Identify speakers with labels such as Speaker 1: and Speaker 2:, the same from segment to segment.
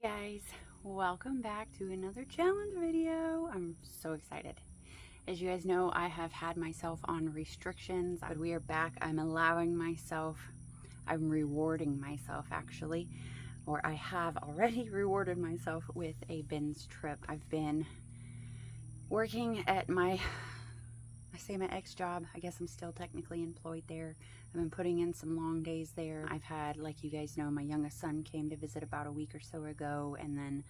Speaker 1: Guys, welcome back to another challenge video. I'm so excited. As you guys know, I have had myself on restrictions, but we are back. I'm rewarding myself actually, or I have already rewarded myself with a bins trip. I've been working at my ex job. I guess I'm still technically employed there. I've been putting in some long days there. I've had, like you guys know, my youngest son came to visit about a week or so ago, and then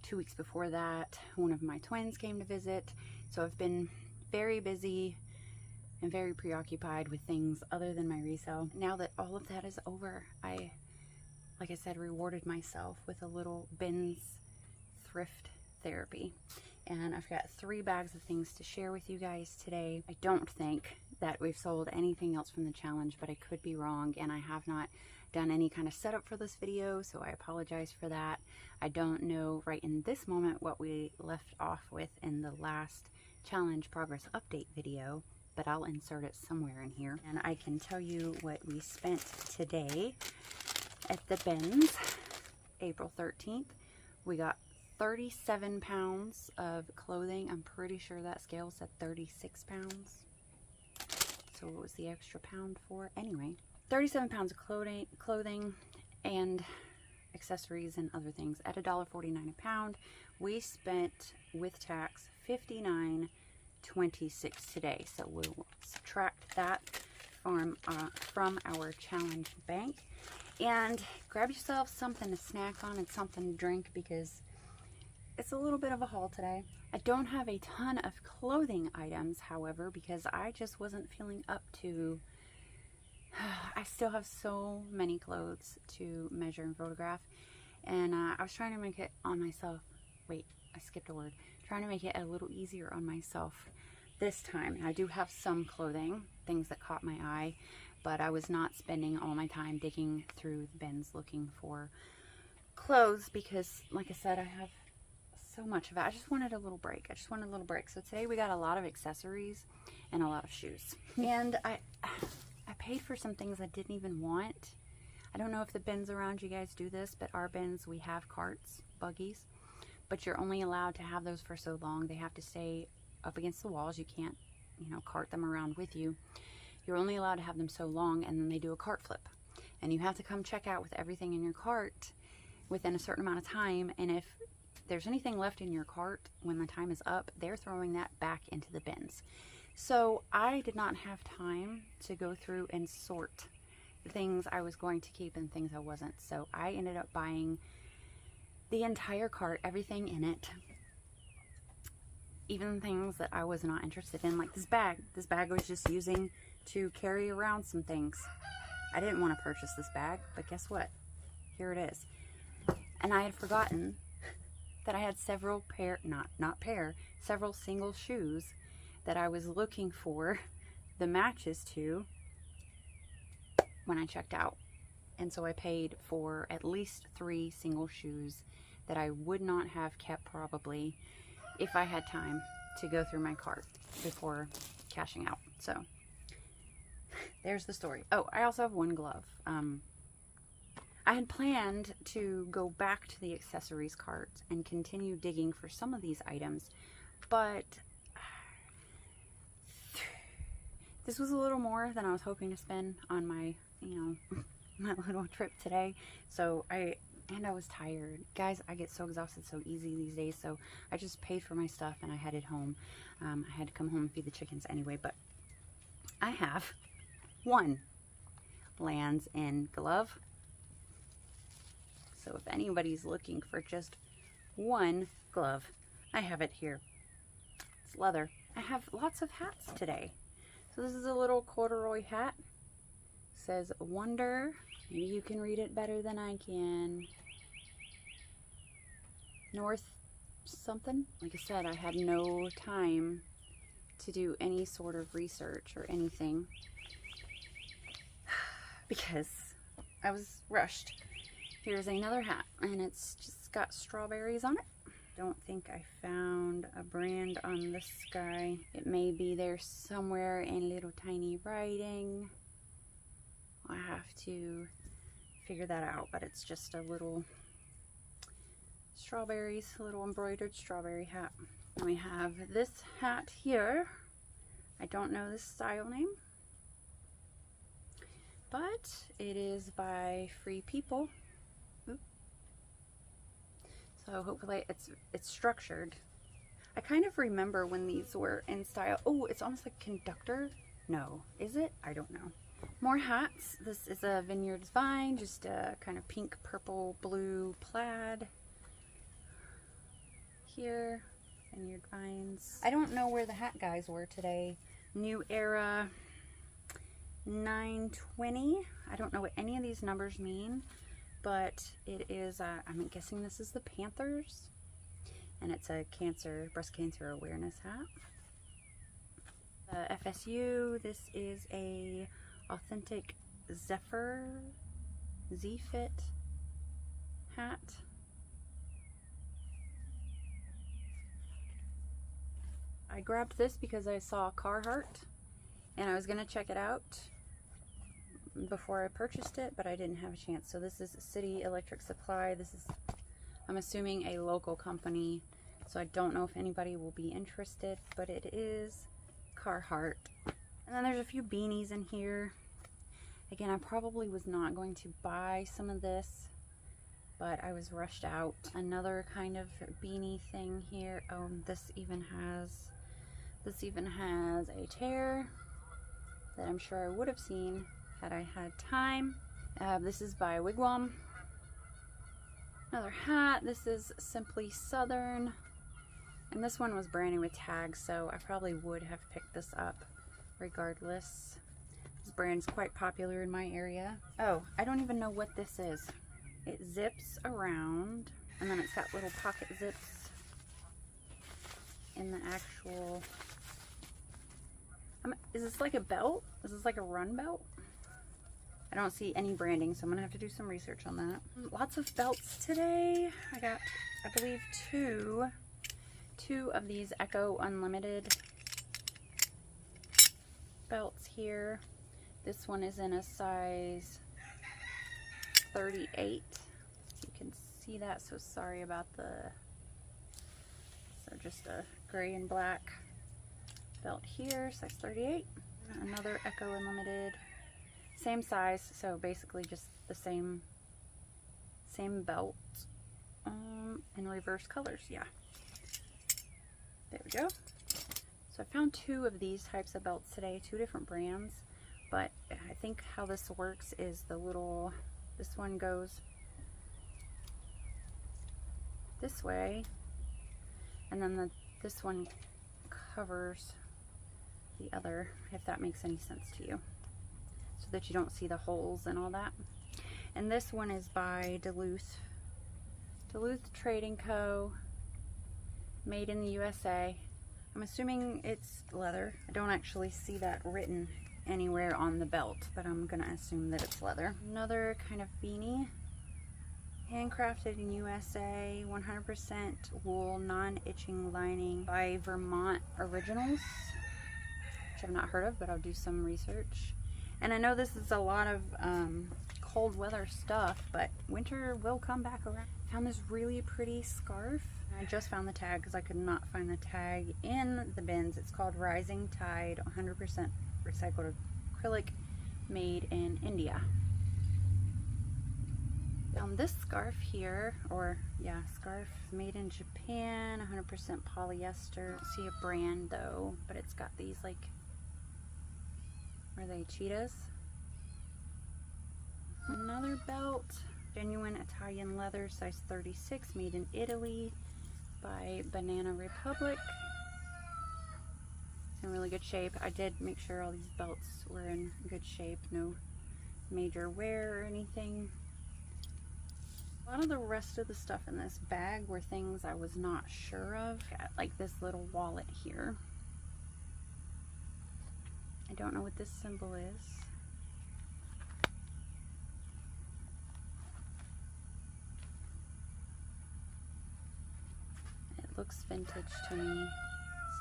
Speaker 1: 2 weeks before that, one of my twins came to visit. So I've been very busy and very preoccupied with things other than my resale. Now that all of that is over, like I said, rewarded myself with a little bins thrift therapy. And I've got 3 bags of things to share with you guys today. I don't think that we've sold anything else from the challenge, but I could be wrong, and I have not done any kind of setup for this video, so I apologize for that. I don't know right in this moment what we left off with in the last challenge progress update video, but I'll insert it somewhere in here. And I can tell you what we spent today at the bins. April 13th, we got 37 pounds of clothing. I'm pretty sure that scale said 36 pounds. So what was the extra pound for? Anyway, 37 pounds of clothing and accessories and other things at $1.49 a pound. We spent with tax $59.26 today. So we'll subtract that from our challenge bank, and grab yourself something to snack on and something to drink, because it's a little bit of a haul today. I don't have a ton of clothing items, however, because I just wasn't feeling up to... I still have so many clothes to measure and photograph, and I was trying to make it on myself. Wait, I skipped a word. Trying to make it a little easier on myself this time. And I do have some clothing, things that caught my eye, but I was not spending all my time digging through the bins looking for clothes because, like I said, I have so much of it. I just wanted a little break. So today we got a lot of accessories and a lot of shoes. And I paid for some things I didn't even want. I don't know if the bins around you guys do this, but our bins, we have carts, buggies, but you're only allowed to have those for so long. They have to stay up against the walls. You can't, cart them around with you. You're only allowed to have them so long, and then they do a cart flip. And you have to come check out with everything in your cart within a certain amount of time, and if there's anything left in your cart when the time is up, they're throwing that back into the bins. So I did not have time to go through and sort the things I was going to keep and things I wasn't. So I ended up buying the entire cart, everything in it, even things that I was not interested in, like this bag. This bag I was just using to carry around some things. I didn't want to purchase this bag, but guess what? Here it is. And I had forgotten that I had several several single shoes that I was looking for the matches to when I checked out. And so I paid for at least 3 single shoes that I would not have kept probably if I had time to go through my cart before cashing out. So there's the story. Oh, I also have one glove. I had planned to go back to the accessories cart and continue digging for some of these items, but this was a little more than I was hoping to spend on my, my little trip today. So I was tired. Guys, I get so exhausted so easy these days, so I just paid for my stuff and I headed home. I had to come home and feed the chickens anyway, but I have one Lands' End glove. So if anybody's looking for just one glove, I have it here. It's leather. I have lots of hats today. So this is a little corduroy hat. It says Wonder. Maybe you can read it better than I can. North something. Like I said, I had no time to do any sort of research or anything because I was rushed. Here's another hat, and it's just got strawberries on it. Don't think I found a brand on this guy. It may be there somewhere in little tiny writing. I have to figure that out, but it's just a little strawberries, a little embroidered strawberry hat. And we have this hat here. I don't know this style name, but it is by Free People. Oop. So hopefully it's structured. I kind of remember when these were in style. Oh, it's almost like conductor. No, is it? I don't know. More hats. This is a Vineyards Vine, just a kind of pink, purple, blue plaid. Here, Vineyard Vines. I don't know where the hat guys were today. New Era 920. I don't know what any of these numbers mean, but it is, I'm guessing this is the Panthers, and it's a breast cancer awareness hat. FSU, this is a authentic Zephyr Z-Fit hat. I grabbed this because I saw Carhartt and I was going to check it out before I purchased it, but I didn't have a chance. So this is City Electric Supply. This is, I'm assuming, a local company, so I don't know if anybody will be interested, but it is Carhartt. And then there's a few beanies in here. Again, I probably was not going to buy some of this, but I was rushed out. Another kind of beanie thing here. Oh, this even has a tear that I'm sure I would have seen had I had time. This is by Wigwam. Another hat. This is Simply Southern. And this one was brand new with tags, so I probably would have picked this up regardless. This brand's quite popular in my area. Oh, I don't even know what this is. It zips around, and then it's got little pocket zips in the actual... is this like a belt? Is this like a run belt? I don't see any branding, so I'm gonna have to do some research on that. Lots of belts today. I got, I believe, two of these Echo Unlimited belts here. This one is in a size 38. You can see that, so sorry about so just a gray and black belt here, size 38. Another Echo Unlimited, same size, so basically just the same belt in reverse colors. Yeah, there we go. So I found two of these types of belts today, two different brands, but I think how this works is this one goes this way, and then this one covers the other, if that makes any sense to you, so that you don't see the holes and all that. And this one is by Duluth Trading Co., made in the USA. I'm assuming it's leather. I don't actually see that written anywhere on the belt, but I'm gonna assume that it's leather. Another kind of beanie, handcrafted in USA, 100% wool, non-itching lining, by Vermont Originals, which I've not heard of, but I'll do some research. And I know this is a lot of cold weather stuff, but winter will come back around. Found this really pretty scarf. I just found the tag because I could not find the tag in the bins. It's called Rising Tide, 100% recycled acrylic, made in India. Found this scarf here, scarf made in Japan, 100% polyester. Don't see a brand though, but it's got these, like, are they cheetahs? Another belt, genuine Italian leather, size 36, made in Italy by Banana Republic. It's in really good shape. I did make sure all these belts were in good shape, no major wear or anything. A lot of the rest of the stuff in this bag were things I was not sure of. Got like this little wallet here. I don't know what this symbol is. It looks vintage to me.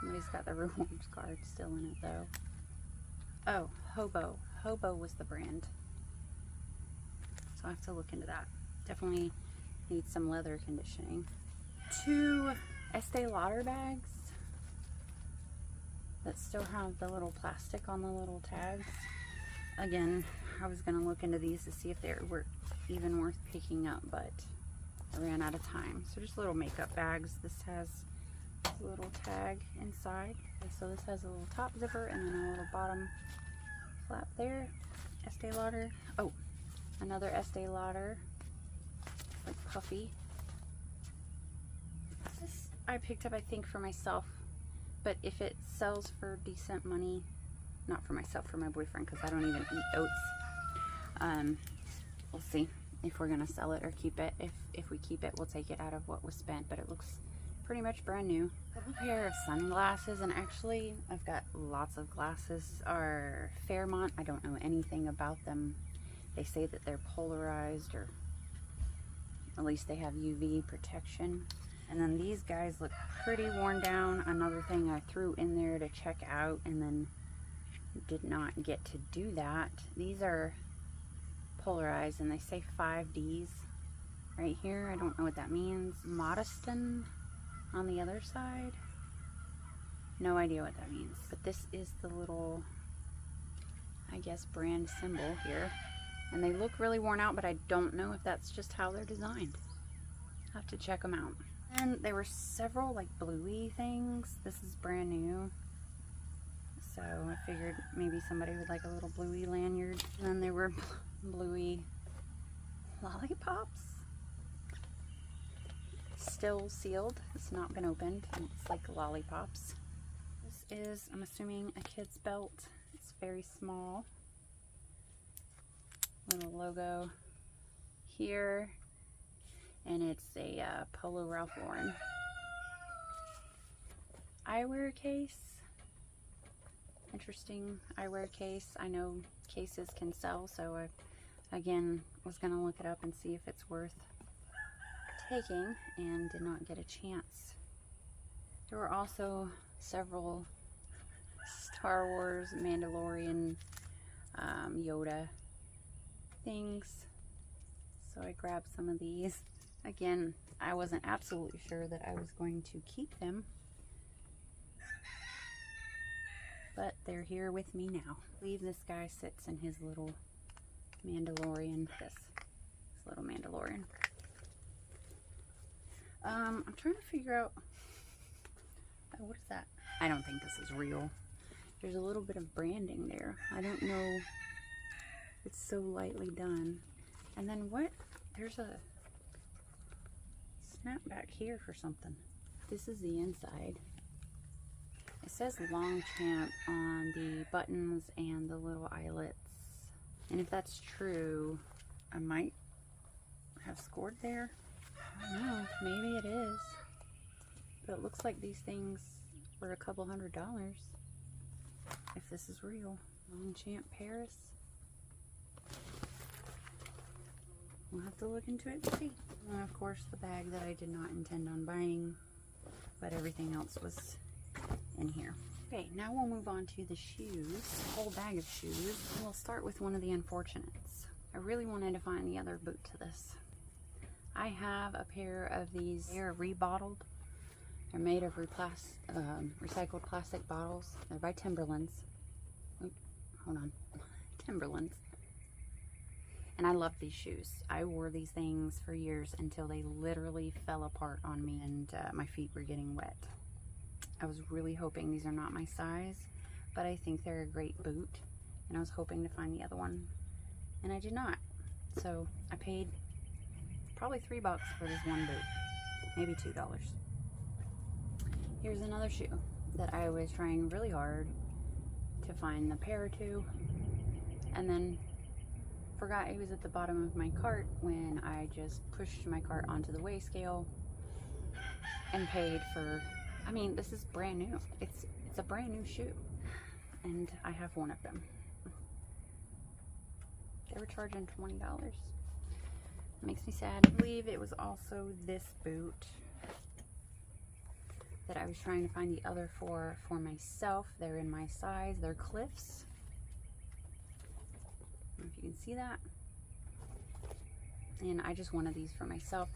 Speaker 1: Somebody's got the rewards card still in it though. Oh, Hobo. Hobo was the brand. So I have to look into that. Definitely needs some leather conditioning. 2 Estee Lauder bags that still have the little plastic on the little tags. Again, I was gonna look into these to see if they were even worth picking up, but I ran out of time. So just little makeup bags. This has a little tag inside. Okay, so this has a little top zipper and then a little bottom flap there. Estee Lauder. Oh, another Estee Lauder. Like puffy. This I picked up, I think, for myself, but if it sells for decent money, not for myself, for my boyfriend, because I don't even eat oats. We'll see if we're gonna sell it or keep it. If we keep it, we'll take it out of what was spent, but it looks pretty much brand new. A pair of sunglasses, and actually I've got lots of glasses. Are Fairmont. I don't know anything about them. They say that they're polarized, or at least they have UV protection. And then these guys look pretty worn down. Another thing I threw in there to check out and then did not get to do that. These are polarized and they say 5Ds right here. I don't know what that means. Modestin on the other side. No idea what that means. But this is the little, I guess, brand symbol here. And they look really worn out, but I don't know if that's just how they're designed. I'll have to check them out. And there were several like bluey things. This is brand new. So I figured maybe somebody would like a little bluey lanyard. And then there were bluey lollipops. Still sealed. It's not been opened. And it's like lollipops. This is, I'm assuming, a kid's belt. It's very small. Little logo here. And it's a Polo Ralph Lauren eyewear case. Interesting eyewear case. I know cases can sell, so I, again, was going to look it up and see if it's worth taking, and did not get a chance. There were also several Star Wars, Mandalorian, Yoda things, so I grabbed some of these. Again, I wasn't absolutely sure that I was going to keep them, but they're here with me now. I believe this guy sits in his little Mandalorian, this little Mandalorian. I'm trying to figure out, oh, what is that? I don't think this is real. There's a little bit of branding there. I don't know. It's so lightly done. And then what? There's a snapback here for something. This is the inside. It says Longchamp on the buttons and the little eyelets. And if that's true, I might have scored there. I don't know. Maybe it is. But it looks like these things were a couple $100 if this is real. Longchamp Paris. We'll have to look into it and see. And of course the bag that I did not intend on buying, but everything else was in here. Okay, now we'll move on to the shoes, a whole bag of shoes. We'll start with one of the unfortunates. I really wanted to find the other boot to this. I have a pair of these. They are rebottled. They're made of recycled plastic bottles. They're by Timberlands. Oop, hold on. Timberlands. And I love these shoes. I wore these things for years until they literally fell apart on me and my feet were getting wet. I was really hoping, these are not my size, but I think they're a great boot. And I was hoping to find the other one, and I did not. So I paid probably $3 for this one boot, maybe $2. Here's another shoe that I was trying really hard to find the pair to, and then forgot it was at the bottom of my cart when I just pushed my cart onto the weigh scale and paid for, I mean, this is brand new. It's a brand new shoe, and I have one of them. They were charging $20. It makes me sad. I believe it was also this boot that I was trying to find the other for myself. They're in my size. They're Cliffs. I don't know if you can see that. And I just wanted these for myself.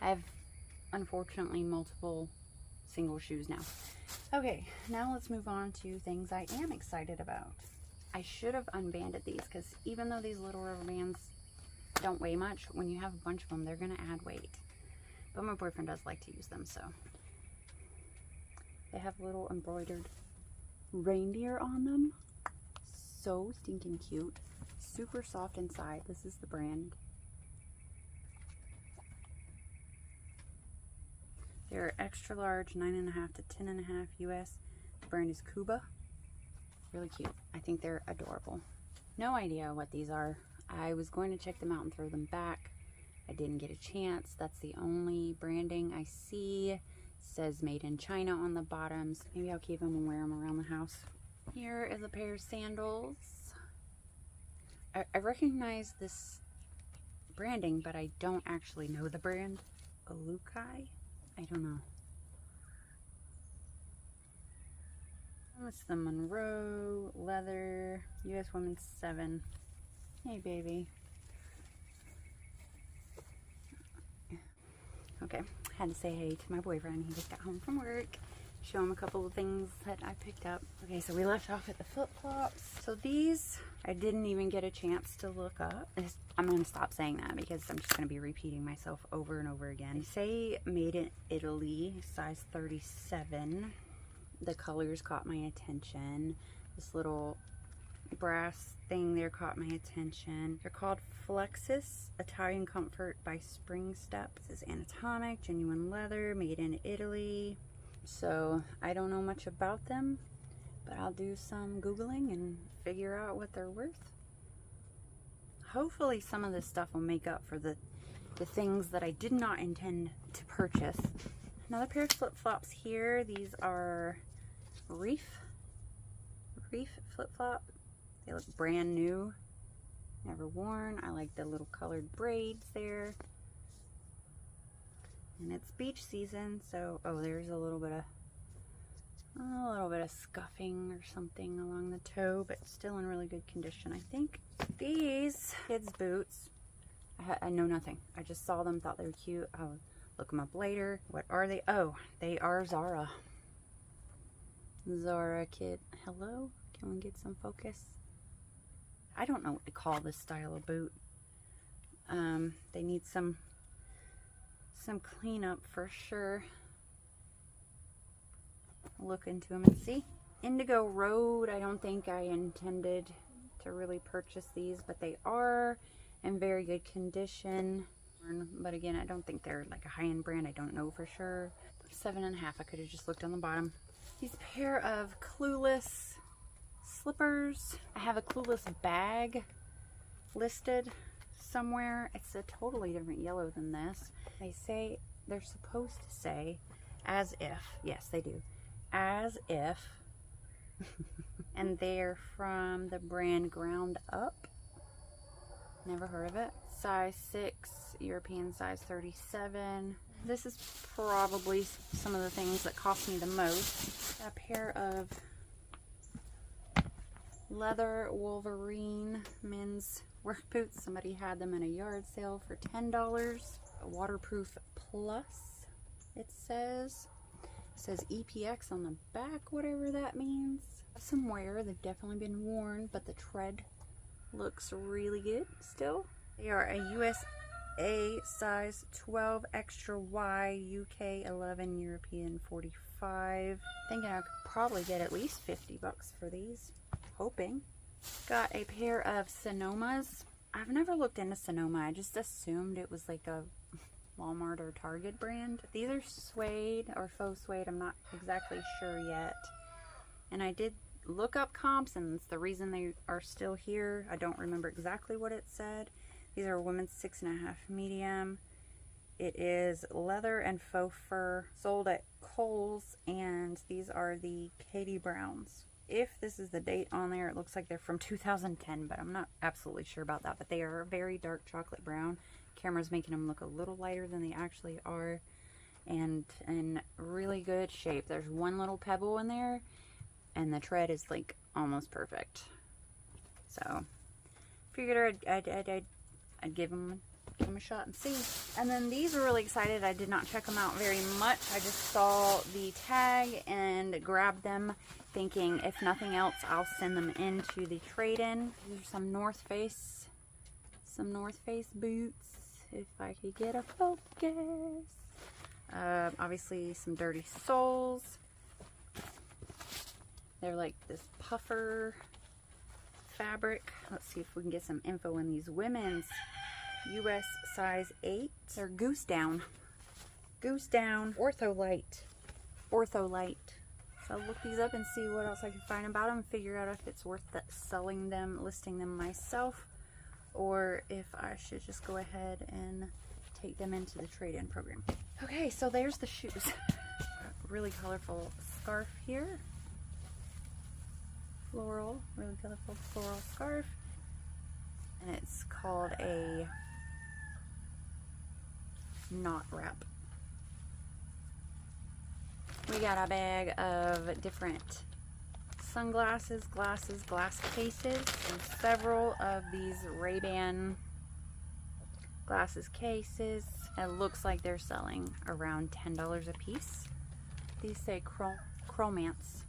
Speaker 1: I have, unfortunately, multiple single shoes now. Okay, now let's move on to things I am excited about. I should have unbanded these because even though these little rubber bands don't weigh much, when you have a bunch of them, they're going to add weight. But my boyfriend does like to use them, so. They have little embroidered reindeer on them. So stinking cute. Super soft inside. This is the brand. They're extra large, 9.5 to 10.5 US. The brand is Cuba. Really cute. I think they're adorable. No idea what these are. I was going to check them out and throw them back. I didn't get a chance. That's the only branding I see. It says made in China on the bottoms. Maybe I'll keep them and wear them around the house. Here is a pair of sandals. I recognize this branding, but I don't actually know the brand. Alukai? I don't know. It's the Monroe leather, US Women's 7. Hey, baby. Okay, had to say hey to my boyfriend. He just got home from work. Show him a couple of things that I picked up. Okay, so we left off at the flip-flops. So these, I didn't even get a chance to look up. I'm going to stop saying that because I'm just going to be repeating myself over and over again. They say made in Italy, size 37. The colors caught my attention. This little brass thing there caught my attention. They're called Flexus Italian Comfort by Spring Step. This is anatomic, genuine leather, made in Italy. So I don't know much about them, but I'll do some Googling and figure out what they're worth. Hopefully some of this stuff will make up for the things that I did not intend to purchase. Another pair of flip-flops here. These are Reef flip-flop. They look brand new, never worn. I like the little colored braids there. And it's beach season, so oh, there's a little bit of scuffing or something along the toe, but still in really good condition. I think these kids' boots, I know nothing. I just saw them, thought they were cute. I'll look them up later. What are they? Oh, they are Zara. Zara kid. Hello? Can we get some focus? I don't know what to call this style of boot. They need some cleanup for sure. Look into them and see. Indigo Road, I don't think I intended to really purchase these, but they are in very good condition. But again, I don't think they're like a high-end brand. I don't know for sure. 7.5, I could have just looked on the bottom. These pair of Clueless slippers. I have a Clueless bag listed somewhere. It's a totally different yellow than this. They say, they're supposed to say, as if. Yes, they do. As if. And they're from the brand Ground Up. Never heard of it. Size 6, European size 37. This is probably some of the things that cost me the most. A pair of leather Wolverine men's work boots. Somebody had them in a yard sale for $10. Waterproof plus, it says. It says EPX on the back, whatever that means. Some wear, they've definitely been worn, but the tread looks really good still. They are a USA size 12 extra Y, UK 11, European 45. Thinking I could probably get at least 50 bucks for these. Hoping. Got a pair of Sonomas. I've never looked into Sonoma. I just assumed it was like a Walmart or Target brand. These are suede or faux suede. I'm not exactly sure yet. And I did look up comps, and it's the reason they are still here. I don't remember exactly what it said. These are women's 6.5 medium. It is leather and faux fur, sold at Kohl's, and these are the Katie Browns. If this is the date on there, it looks like they're from 2010, but I'm not absolutely sure about that. But they are a very dark chocolate brown. Camera's making them look a little lighter than they actually are, and in really good shape. There's one little pebble in there, and the tread is like almost perfect. So figured I'd give them give them a shot and see. And then these are really excited. I did not check them out very much. I just saw the tag and grabbed them, thinking if nothing else, I'll send them into the trade-in. These are some North Face boots, if I could get a focus. Obviously some dirty soles. They're like this puffer fabric. Let's see if we can get some info in these. Women's US size 8. They're goose down, ortholite. So I'll look these up and see what else I can find about them, figure out if it's worth selling them, listing them myself, or if I should just go ahead and take them into the trade-in program. Okay, so there's the shoes. Really colorful scarf here. Floral, really colorful floral scarf. And it's called a knot wrap. We got a bag of different sunglasses, glasses, glass cases, and several of these Ray-Ban glasses cases. It looks like they're selling around $10 a piece. These say Chromance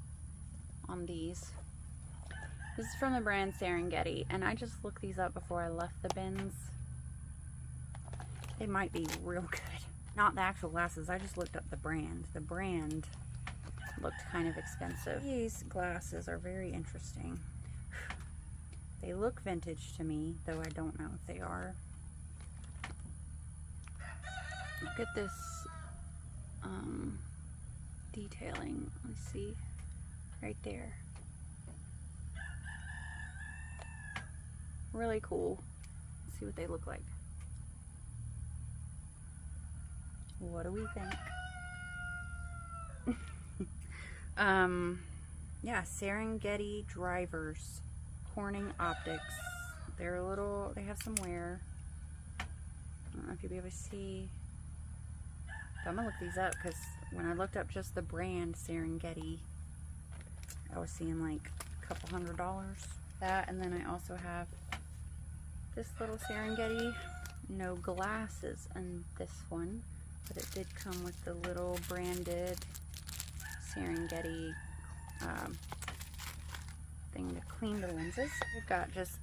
Speaker 1: on these. This is from the brand Serengeti, and I just looked these up before I left the bins. They might be real good. Not the actual glasses, I just looked up the brand. The brand looked kind of expensive. These glasses are very interesting. They look vintage to me, though I don't know if they are. Look at this detailing. Let's see, right there. Really cool. Let's see what they look like. What do we think? Yeah, Serengeti drivers, Corning optics. They're a little, they have some wear. I don't know if you'll be able to see. I'm gonna look these up because when I looked up just the brand Serengeti, I was seeing like a couple $100. That, and then I also have this little Serengeti, no glasses in this one, but it did come with the little branded Serengeti thing to clean the lenses. We've got just,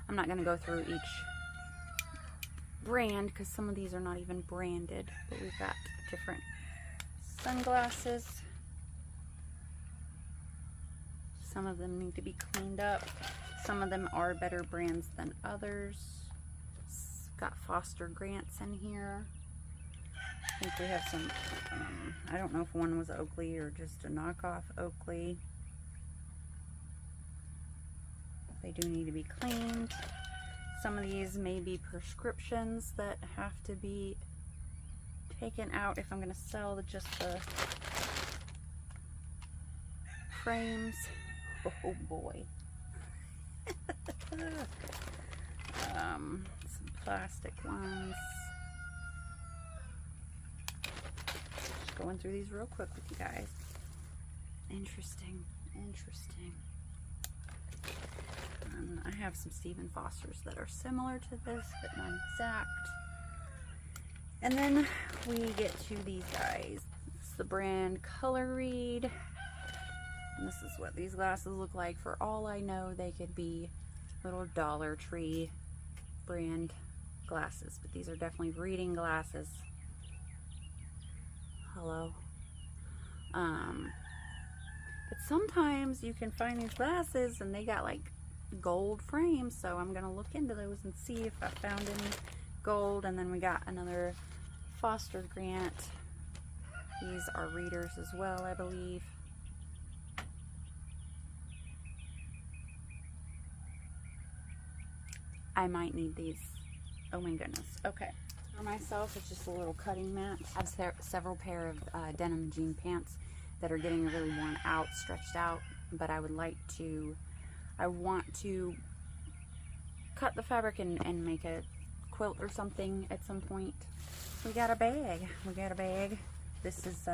Speaker 1: I'm not going to go through each brand because some of these are not even branded, but we've got different sunglasses. Some of them need to be cleaned up. Some of them are better brands than others. Got Foster Grants in here. I think we have some, I don't know if one was Oakley or just a knockoff Oakley. They do need to be cleaned. Some of these may be prescriptions that have to be taken out if I'm going to sell just the frames. Oh boy. Some plastic ones. Just going through these real quick with you guys. Interesting. I have some Stephen Fosters that are similar to this, but not exact. And then we get to these guys. It's the brand Color Read. And this is what these glasses look like. For all I know, they could be little Dollar Tree brand glasses, but these are definitely reading glasses. Hello. But sometimes you can find these glasses and they got like gold frames, so I'm gonna look into those and see if I found any gold. And then we got another Foster Grant. These are readers as well, I believe. I might need these. Oh my goodness. Okay. For myself, it's just a little cutting mat. I have several pair of denim jean pants that are getting really worn out, stretched out, but I want to cut the fabric and make a quilt or something at some point. We got a bag. This is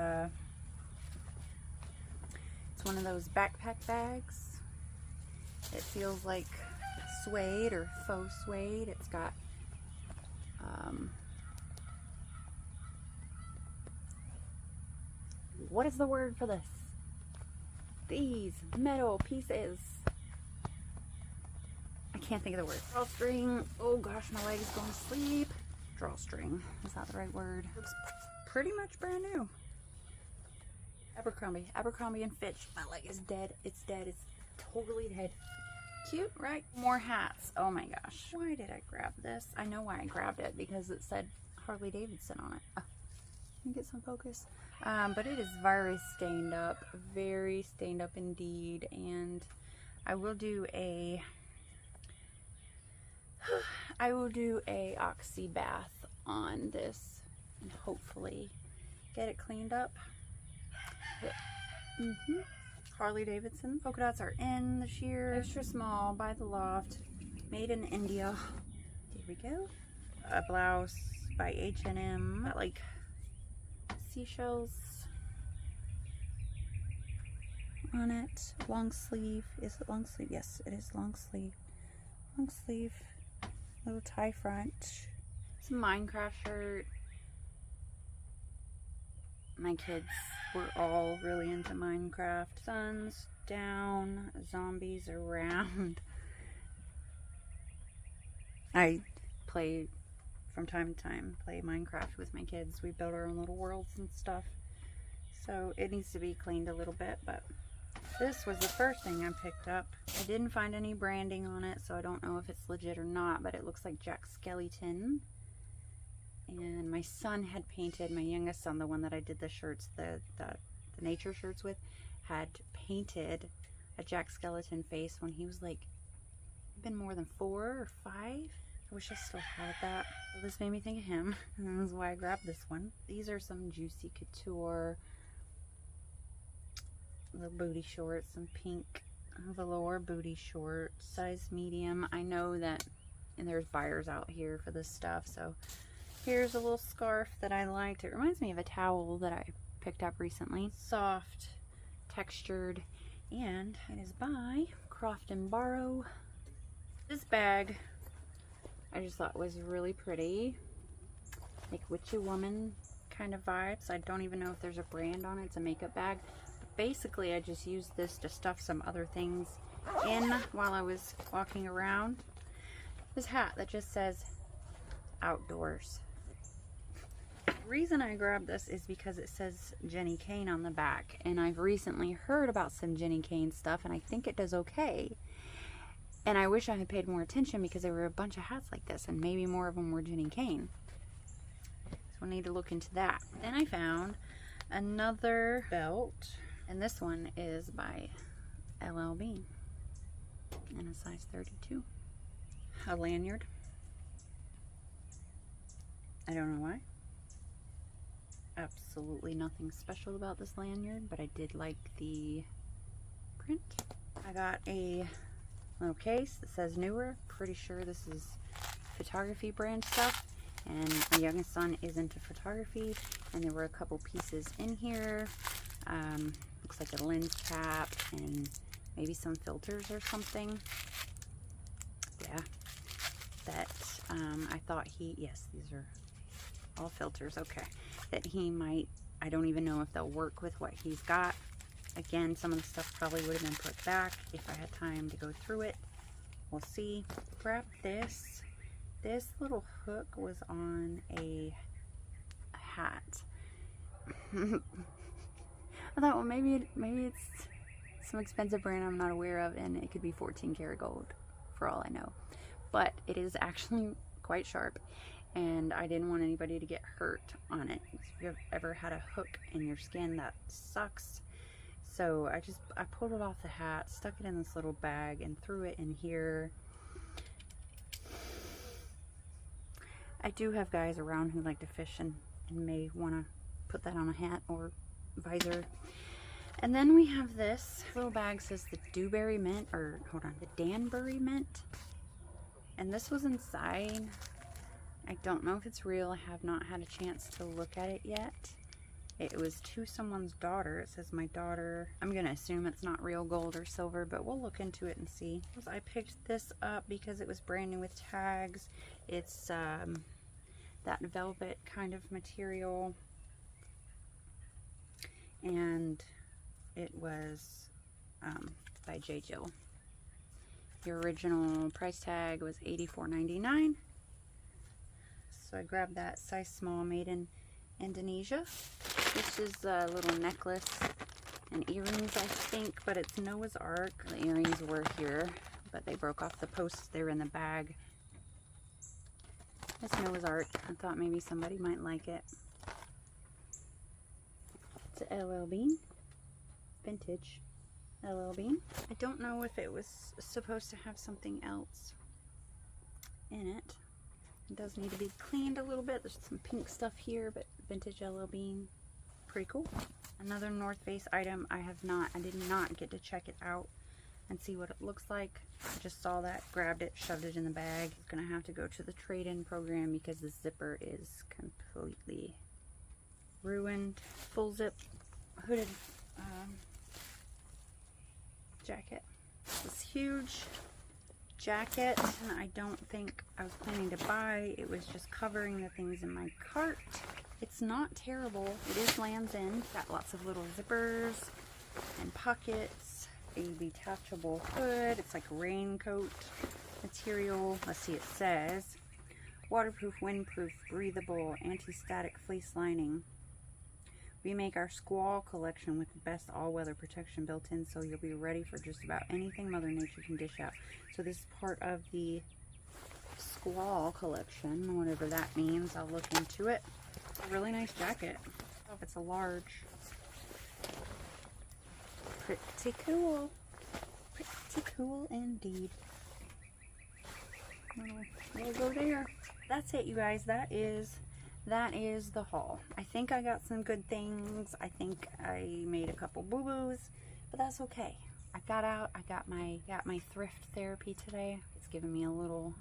Speaker 1: it's one of those backpack bags. It feels like suede or faux suede. It's got What is the word for this? These metal pieces. I can't think of the word. Drawstring. Oh gosh, my leg is going to sleep. Drawstring. Is that the right word? Looks pretty much brand new. Abercrombie and Fitch. My leg is dead. It's dead. It's totally dead. Cute, right? More hats. Oh my gosh. Why did I grab this? I know why I grabbed it, because it said Harley Davidson on it. Oh, can you get some focus? But it is very stained up. Very stained up indeed. And I will do a oxy bath on this and hopefully get it cleaned up. Harley Davidson. Polka dots are in this year. Extra small by the Loft. Made in India. Here we go. A blouse by H&M. Like seashells on it. Long sleeve. Is it long sleeve? Yes, it is long sleeve. Long sleeve. Little tie front. Some Minecraft shirt. My kids were all really into Minecraft. Sun's down, zombies around. I play from time to time, play Minecraft with my kids. We build our own little worlds and stuff. So it needs to be cleaned a little bit, but this was the first thing I picked up. I didn't find any branding on it, so I don't know if it's legit or not, but it looks like Jack Skellington. And my son had painted, my youngest son, the one that I did the shirts, the nature shirts with, had painted a Jack Skellington face when he was like, been more than 4 or 5. I wish I still had that. So this made me think of him, and that's why I grabbed this one. These are some Juicy Couture little booty shorts, some pink velour booty shorts, size medium. I know that, and there's buyers out here for this stuff, so here's a little scarf that I liked. It reminds me of a towel that I picked up recently. Soft, textured, and it is by Croft and Barrow. This bag I just thought was really pretty, like witchy woman kind of vibes. I don't even know if there's a brand on it. It's a makeup bag. But basically, I just used this to stuff some other things in while I was walking around. This hat that just says outdoors. The reason I grabbed this is because it says Jenny Kane on the back, and I've recently heard about some Jenny Kane stuff, and I think it does okay. And I wish I had paid more attention, because there were a bunch of hats like this, and maybe more of them were Jenny Kane. So I need to look into that. Then I found another belt, and this one is by LL Bean in a size 32. A lanyard. I don't know why. Absolutely nothing special about this lanyard, but I did like the print. I got a little case that says newer. Pretty sure this is photography brand stuff, and my youngest son is into photography, and there were a couple pieces in here. Looks like a lens cap and maybe some filters or something. Yeah, that I thought yes, these are all filters. Okay, that he might, I don't even know if they'll work with what he's got. Again, some of the stuff probably would have been put back if I had time to go through it. We'll see. Grab this. This little hook was on a hat. I thought, well, maybe it's some expensive brand I'm not aware of, and it could be 14 karat gold for all I know. But it is actually quite sharp, and I didn't want anybody to get hurt on it. If you've ever had a hook in your skin, that sucks. So I pulled it off the hat, stuck it in this little bag, and threw it in here. I do have guys around who like to fish and may want to put that on a hat or visor. And then we have this little bag, says the Dewberry Mint, or hold on, the Danbury Mint. And this was inside. I don't know if it's real. I have not had a chance to look at it yet. It was to someone's daughter. It says my daughter. I'm going to assume it's not real gold or silver, but we'll look into it and see. I picked this up because it was brand new with tags. It's that velvet kind of material, and it was by J. Jill. The original price tag was $84.99. So I grabbed that size small, made in Indonesia. This is a little necklace and earrings, I think, but it's Noah's Ark. The earrings were here, but they broke off the posts. They were in the bag. It's Noah's Ark. I thought maybe somebody might like it. It's a LL Bean. Vintage LL Bean. I don't know if it was supposed to have something else in it. It does need to be cleaned a little bit. There's some pink stuff here, but vintage LL Bean. Pretty cool. Another North Face item. I did not get to check it out and see what it looks like. I just saw that, grabbed it, shoved it in the bag. It's gonna have to go to the trade-in program because the zipper is completely ruined. Full zip hooded jacket. This huge jacket, and I don't think I was planning to buy. It was just covering the things in my cart. It's not terrible. It is Lands' End. Got lots of little zippers and pockets. A detachable hood. It's like raincoat material. Let's see, it says waterproof, windproof, breathable, anti-static fleece lining. We make our squall collection with the best all-weather protection built in, so you'll be ready for just about anything Mother Nature can dish out. So this is part of the squall collection, whatever that means. I'll look into it. It's a really nice jacket. I don't know if it's a large. Pretty cool. Pretty cool indeed. We'll go there. That's it, you guys. That is the haul. I think I got some good things. I think I made a couple boo-boos, but that's okay. I got out. I got my thrift therapy today. It's given me a little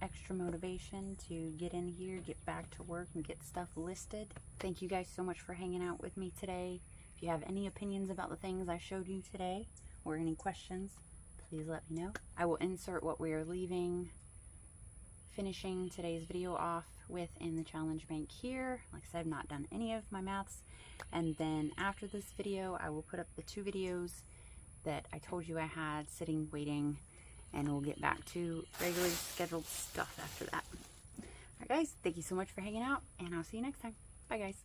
Speaker 1: extra motivation to get in here, get back to work, and get stuff listed. Thank you guys so much for hanging out with me today. If you have any opinions about the things I showed you today, or any questions, please let me know. I will insert what we are finishing today's video off with in the challenge bank here. Like I said, I've not done any of my maths. And then after this video, I will put up the 2 videos that I told you I had sitting, waiting, and we'll get back to regularly scheduled stuff after that. Alright guys, thank you so much for hanging out, and I'll see you next time. Bye guys.